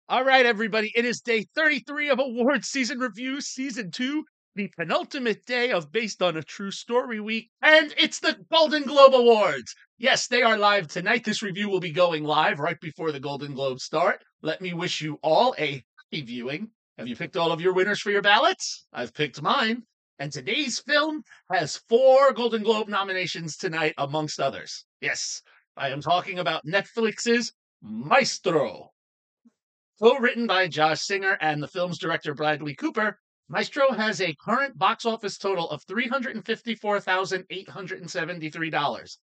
All right, everybody. It is day 33 of Awards Season Review, Season 2, the penultimate day of Based on a True Story Week, and it's the Golden Globe Awards. Yes, they are live tonight. This review will be going live right before the Golden Globes start. Let me wish you all a happy viewing. Have you picked all of your winners for your ballots? I've picked mine. And today's film has 4 Golden Globe nominations tonight, amongst others. Yes, I am talking about Netflix's Maestro. Co-written by Josh Singer and the film's director Bradley Cooper, Maestro has a current box office total of $354,873.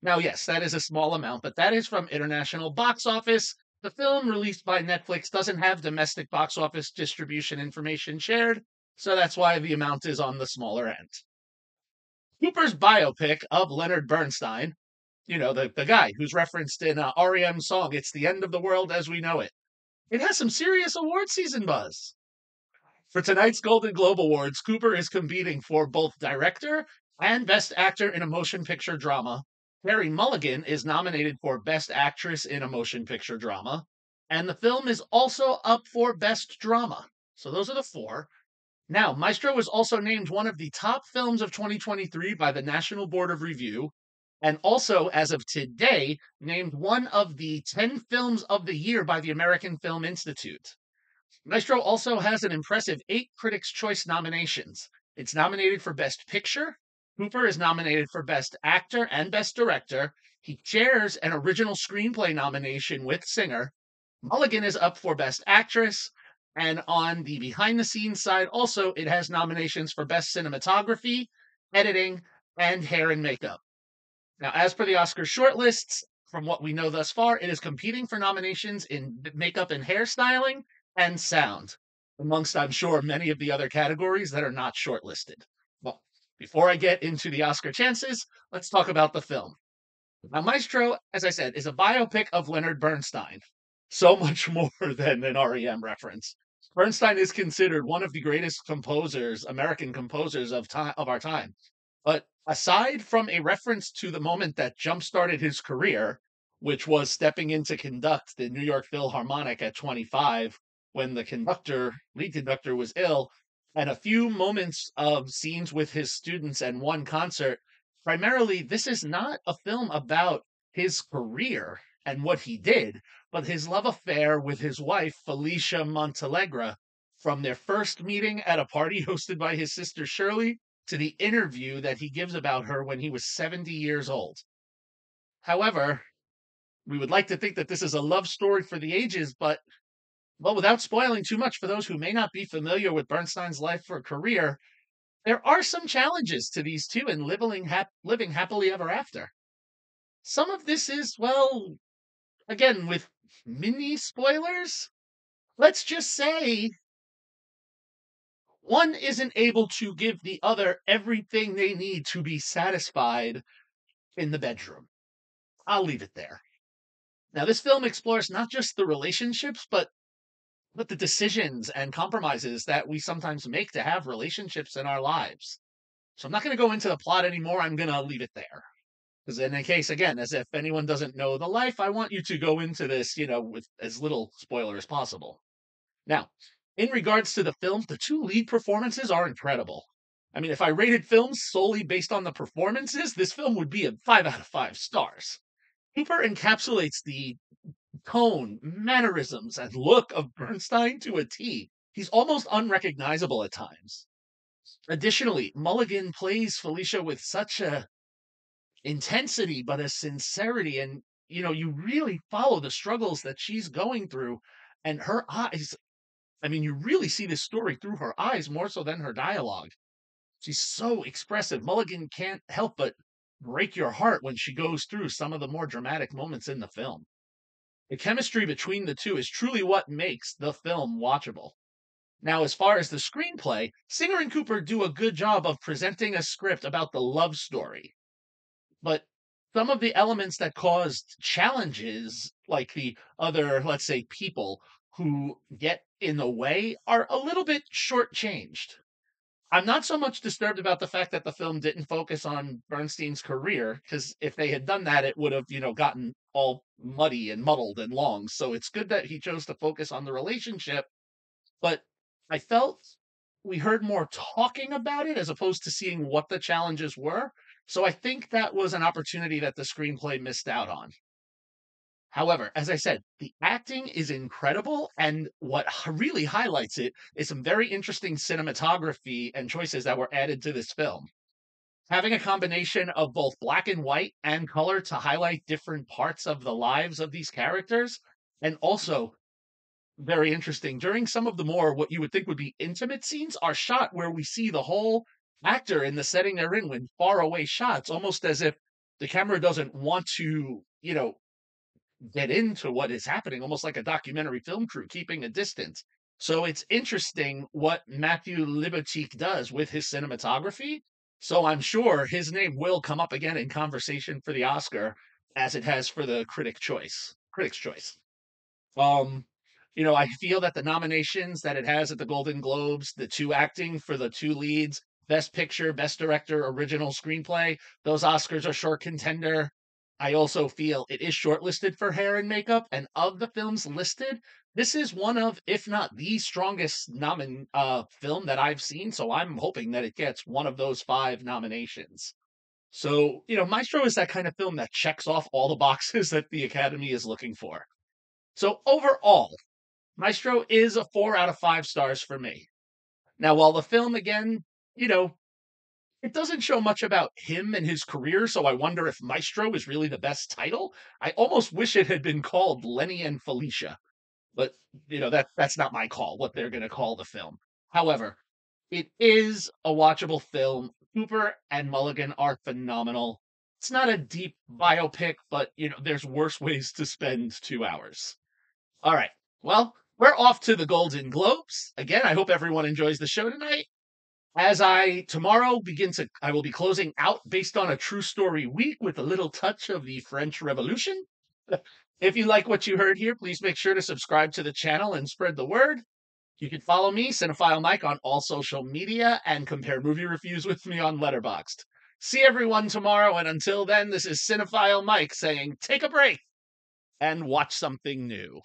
Now, yes, that is a small amount, but that is from international box office. The film released by Netflix doesn't have domestic box office distribution information shared, so that's why the amount is on the smaller end. Cooper's biopic of Leonard Bernstein, the guy who's referenced in REM's song, It's the End of the World as We Know It, it has some serious award season buzz. For tonight's Golden Globe Awards, Cooper is competing for both director and best actor in a motion picture drama. Carey Mulligan is nominated for best actress in a motion picture drama. And the film is also up for best drama. So those are the 4. Now, Maestro was also named one of the top films of 2023 by the National Board of Review, and also, as of today, named one of the 10 films of the year by the American Film Institute. Maestro also has an impressive 8 Critics' Choice nominations. It's nominated for Best Picture. Cooper is nominated for Best Actor and Best Director. He shares an original screenplay nomination with Singer. Mulligan is up for Best Actress. And on the behind-the-scenes side, also, it has nominations for Best Cinematography, Editing, and Hair and Makeup. Now, as per the Oscar shortlists, from what we know thus far, it is competing for nominations in makeup and hairstyling and sound, amongst, I'm sure, many of the other categories that are not shortlisted. Well, before I get into the Oscar chances, let's talk about the film. Now, Maestro, as I said, is a biopic of Leonard Bernstein. So much more than an REM reference. Bernstein is considered one of the greatest composers, American composers of our time. But aside from a reference to the moment that jump-started his career, which was stepping in to conduct the New York Philharmonic at 25 when the lead conductor was ill, and a few moments of scenes with his students and one concert, primarily this is not a film about his career and what he did, but his love affair with his wife, Felicia Montelegre, from their first meeting at a party hosted by his sister Shirley to the interview that he gives about her when he was 70 years old. However, we would like to think that this is a love story for the ages, but, well, without spoiling too much for those who may not be familiar with Bernstein's life or career, there are some challenges to these two in living happily ever after. Some of this is, well, again, with mini spoilers, let's just say one isn't able to give the other everything they need to be satisfied in the bedroom. I'll leave it there. Now, this film explores not just the relationships, but the decisions and compromises that we sometimes make to have relationships in our lives. So I'm not going to go into the plot anymore. I'm going to leave it there. Because in case, again, as if anyone doesn't know the life, I want you to go into this, with as little spoiler as possible. Now, in regards to the film, the 2 lead performances are incredible. I mean, if I rated films solely based on the performances, this film would be a 5 out of 5 stars. Cooper encapsulates the tone, mannerisms, and look of Bernstein to a T. He's almost unrecognizable at times. Additionally, Mulligan plays Felicia with such a intensity, but a sincerity, and you really follow the struggles that she's going through, and her eyes. I mean, you really see this story through her eyes more so than her dialogue. She's so expressive. Mulligan can't help but break your heart when she goes through some of the more dramatic moments in the film. The chemistry between the two is truly what makes the film watchable. Now, as far as the screenplay, Singer and Cooper do a good job of presenting a script about the love story. But some of the elements that caused challenges, like the other, let's say, people who get in the way, are a little bit shortchanged. I'm not so much disturbed about the fact that the film didn't focus on Bernstein's career, because if they had done that, it would have, gotten all muddy and muddled and long. So it's good that he chose to focus on the relationship, but I felt we heard more talking about it as opposed to seeing what the challenges were. So I think that was an opportunity that the screenplay missed out on. However, as I said, the acting is incredible, and what really highlights it is some very interesting cinematography and choices that were added to this film. Having a combination of both black and white and color to highlight different parts of the lives of these characters, and also very interesting. During some of the more what you would think would be intimate scenes are shot where we see the whole actor in the setting they're in with far away shots, almost as if the camera doesn't want to, get into what is happening, almost like a documentary film crew keeping a distance. So it's interesting what Matthew Libatique does with his cinematography. So I'm sure his name will come up again in conversation for the Oscar as it has for the Critics' Choice. Um, I feel that the nominations that it has at the Golden Globes, the two acting for the two leads, Best Picture, Best Director, Original Screenplay, those Oscars are sure contender. I also feel it is shortlisted for hair and makeup, and of the films listed, this is one of, if not the strongest film that I've seen. So I'm hoping that it gets one of those five nominations. So, Maestro is that kind of film that checks off all the boxes that the Academy is looking for. So overall, Maestro is a 4 out of 5 stars for me. Now, while the film, again, you know, it doesn't show much about him and his career, so I wonder if Maestro is really the best title. I almost wish it had been called Lenny and Felicia, but that's not my call, what they're going to call the film. However, it is a watchable film. Cooper and Mulligan are phenomenal. It's not a deep biopic, but there's worse ways to spend 2 hours. All right. Well, we're off to the Golden Globes. Again, I hope everyone enjoys the show tonight. As I will be closing out based on a true story week with a little touch of the French Revolution. If you like what you heard here, please make sure to subscribe to the channel and spread the word. You can follow me, Cinephile Mike, on all social media and compare movie reviews with me on Letterboxd. See everyone tomorrow, and until then, this is Cinephile Mike saying take a break and watch something new.